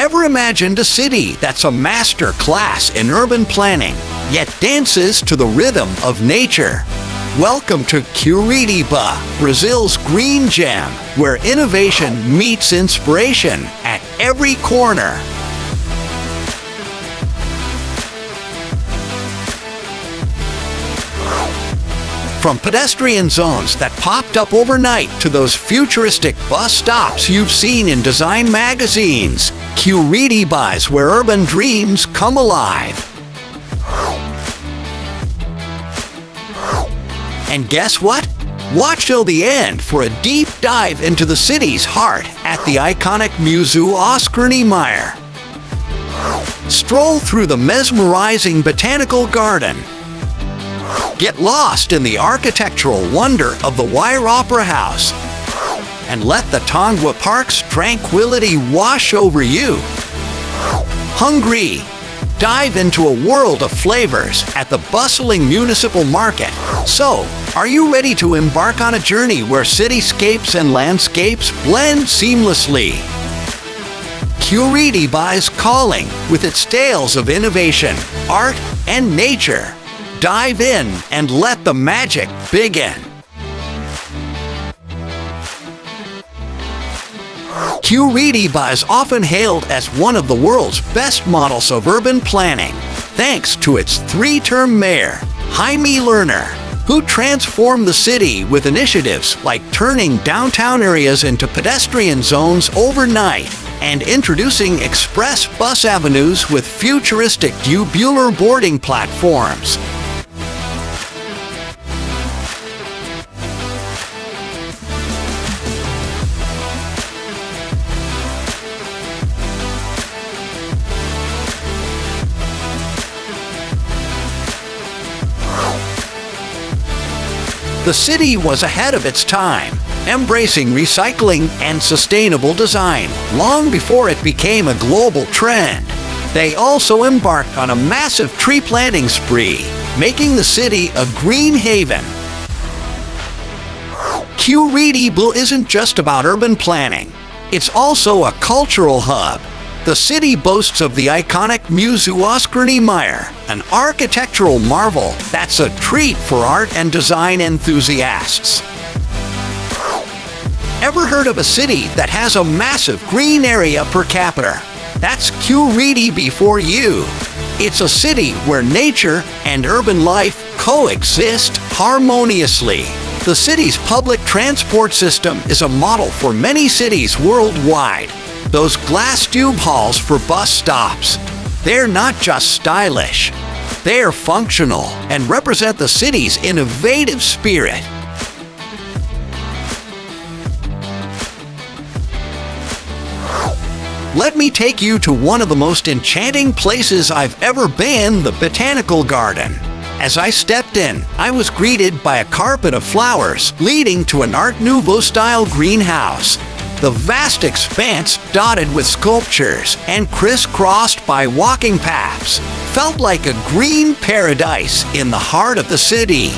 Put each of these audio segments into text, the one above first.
Ever imagined a city that's a master class in urban planning, yet dances to the rhythm of nature? Welcome to Curitiba, Brazil's green gem, where innovation meets inspiration at every corner. From pedestrian zones that popped up overnight to those futuristic bus stops you've seen in design magazines, Curitiba is where urban dreams come alive. And guess what? Watch till the end for a deep dive into the city's heart at the iconic Museu Oscar Niemeyer. Stroll through the mesmerizing Botanical Garden. Get lost in the architectural wonder of the Wire Opera House. And let the Tanguá Park's tranquility wash over you. Hungry? Dive into a world of flavors at the bustling Municipal Market. So, are you ready to embark on a journey where cityscapes and landscapes blend seamlessly? Curitiba is calling with its tales of innovation, art, and nature. Dive in and let the magic begin. Curitiba is often hailed as one of the world's best models of urban planning, thanks to its three-term mayor, Jaime Lerner, who transformed the city with initiatives like turning downtown areas into pedestrian zones overnight and introducing express bus avenues with futuristic tubular boarding platforms. The city was ahead of its time, embracing recycling and sustainable design long before it became a global trend. They also embarked on a massive tree planting spree, making the city a green haven. Curitiba isn't just about urban planning, it's also a cultural hub. The city boasts of the iconic Museu Oscar Niemeyer, an architectural marvel that's a treat for art and design enthusiasts. Ever heard of a city that has a massive green area per capita? That's Curitiba for you. It's a city where nature and urban life coexist harmoniously. The city's public transport system is a model for many cities worldwide. Those glass tube halls for bus stops, they're not just stylish, they're functional and represent the city's innovative spirit. Let me take you to one of the most enchanting places I've ever been, the Botanical Garden. As I stepped in, I was greeted by a carpet of flowers leading to an Art Nouveau-style greenhouse. The vast expanse, dotted with sculptures and crisscrossed by walking paths, felt like a green paradise in the heart of the city.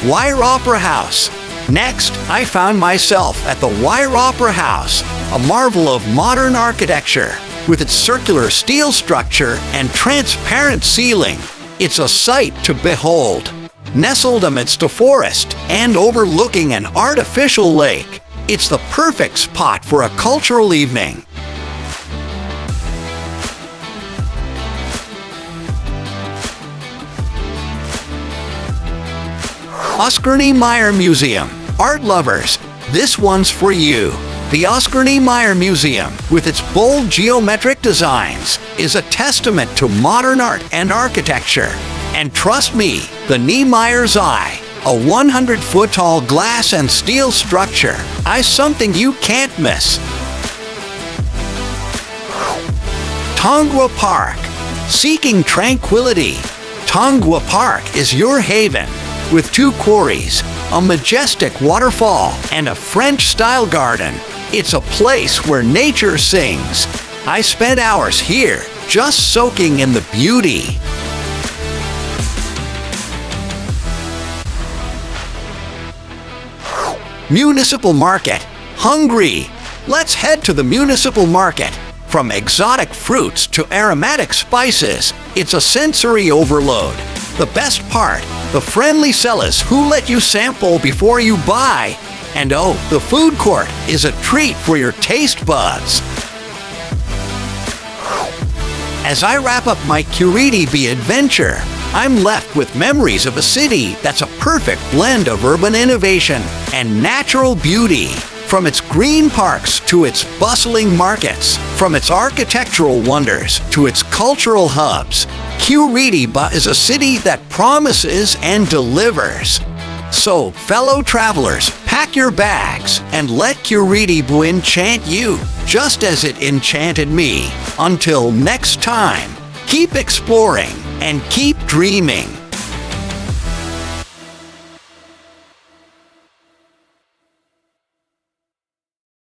Wire Opera House. Next, I found myself at the Wire Opera House, a marvel of modern architecture. With its circular steel structure and transparent ceiling, it's a sight to behold. Nestled amidst a forest and overlooking an artificial lake, it's the perfect spot for a cultural evening. Oscar Niemeyer Museum. Art lovers, this one's for you. The Oscar Niemeyer Museum, with its bold geometric designs, is a testament to modern art and architecture. And trust me, the Niemeyer's Eye, a 100-foot-tall glass and steel structure, is something you can't miss. Tanguá Park. Seeking tranquility, Tanguá Park is your haven. With 2 quarries, a majestic waterfall, and a French-style garden, it's a place where nature sings. I spent hours here, just soaking in the beauty. Municipal Market. Hungry? Let's head to the Municipal Market. From exotic fruits to aromatic spices, it's a sensory overload. The best part, the friendly sellers who let you sample before you buy. And oh, the food court is a treat for your taste buds. As I wrap up my Curitiba adventure, I'm left with memories of a city that's a perfect blend of urban innovation and natural beauty. From its green parks to its bustling markets, from its architectural wonders to its cultural hubs, Curitiba is a city that promises and delivers. So, fellow travelers, pack your bags and let Curitiba enchant you, just as it enchanted me. Until next time, keep exploring and keep dreaming.